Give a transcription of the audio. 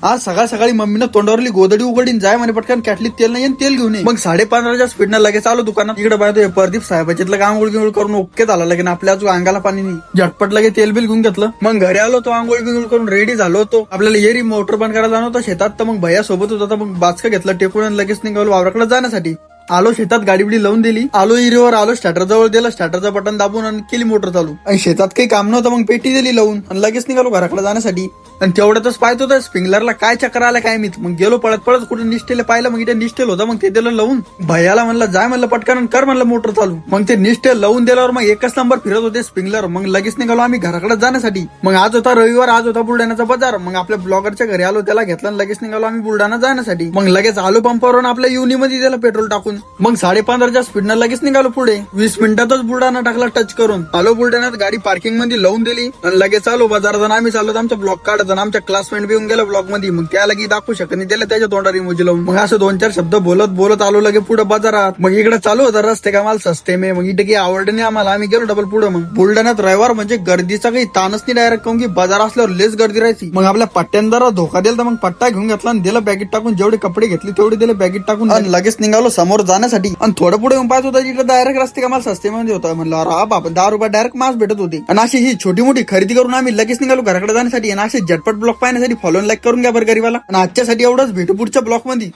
आज सकाळ सकाळी मम्मीनं तोंडावरली गोदडी उघडीन जाय म्हणे पटकन कॅटलीत तेल नाही आणि तेल घेऊन ये. मग 5:30च्या स्पीडनं लगेच आलो दुकानात. इकडे पाहतोय प्रदीप साहेबाच्यातलं आंघोळ गिंगोळ करून ओके झाला लगेच आपल्या अजून अंगाला पाणी नाही. झटपट लगे तेल बिल घेऊन घेतलं. मग घरी आलो तो आंघोळ गिंगोळ करून रेडी झालो होतो. आपल्याला एरी मोटर बंद करायला जाणं होतं शेतात. तर मग भैया सोबत होता. मग बाचका घेतलं टेकून आणि लगेच निघालो वावराकडे जाण्यासाठी. आलो शेतात गाडी बिडी लावून दिली. आलो इरीवर आलो स्टार्टर जवळ दिलं. स्टार्टरचं बटन दाबून आणि केली मोटर चालू. आणि शेतात काही काम नव्हतं मग पेटी दिली लावून आणि लगेच निघालो घराकडे जाण्यासाठी. आणि तेवढ्यातच पाहत होतं स्प्रिंगलरला काय चक्कर आला काय मी. मग गेलो पळत पळत कुठे निष्ठेला पाहिलं. मग इथे निष्ठेल होतं. मग ते दिलं लावून. भैयाला म्हणलं जाय म्हणलं पटकन कर म्हणलं मोटर चालू. मग ते निष्ठेल लावून दिल्यावर मग एकच नंबर फिरत होते स्प्रिंगलर. मग लगेच निघालो आम्ही घराकडे जाण्यासाठी. मग आज होता रविवार. आज होता बुलढाण्याचा बाजार. मग आपल्या ब्लॉगरच्या घरी आलो त्याला घेतला आणि लगेच निघालो आम्ही बुलढाणा जाण्यासाठी. मग लगेच आलो पंपावरून आपल्या युनीमध्ये त्याला पेट्रोल टाकून. मग 15:30च्या स्पीडनं लगेच निघालो पुढे. 20 मिनिटातच बुलढाणा टाकला टच करून. आलो बुलढाण्यात गाडी पार्किंग मध्ये लावून दिली आणि लगेच आलो बाजारात. आम्ही चाललो आमचा ब्लॉग काढत. आमच्या क्लासमेट येऊन गेला ब्लॉग मध्ये. मग त्या लगी दाखवू शकत नाही त्याला त्याच्या तोंडावर इमोजी लावून. मग असं 2-4 शब्द बोलत बोलत आलो लगे पुढे बाजारात. मग इकडे चालू होता रस्ते का माल सस्ते में. मग इथे काही आवडलं नाही आम्हाला. आम्ही गेलो डबल पुढे. मग बुलढाण्यात रविवार म्हणजे गर्दीचा काही ताणच नाही डायरेक्ट. काऊन की बाजार असल्यावर लेस गर्दी राहायची. मग आपल्या पट्ट्यांदारा धोका दिला. तर मग पट्टा घेऊन घेतला आणि दिला बॅगेत टाकून. जेवढे कपडे घेतले तेवढे दिले बॅगेत टाकून आणि लगेच निघालो समोर जाण्यासाठी. आणि थोडं पुढे येऊन पाहत होता तिथे डायरेक्ट रस्ते का माल सस्ते मध्ये होता. म्हणलं अरे बाप 10 रुपये डायरेक्ट मास भेटत होते. आणि अशी ही छोटी मोठी खरेदी करून आम्ही लगेच निघालो घराकडे जाण्यासाठी. आणि असे झटपट ब्लॉग पाहण्यासाठी फॉलो लाईक करून घ्या बरं गरीबाला. आणि आजच्यासाठी एवढंच. भेटू पुढच्या ब्लॉग मध्ये.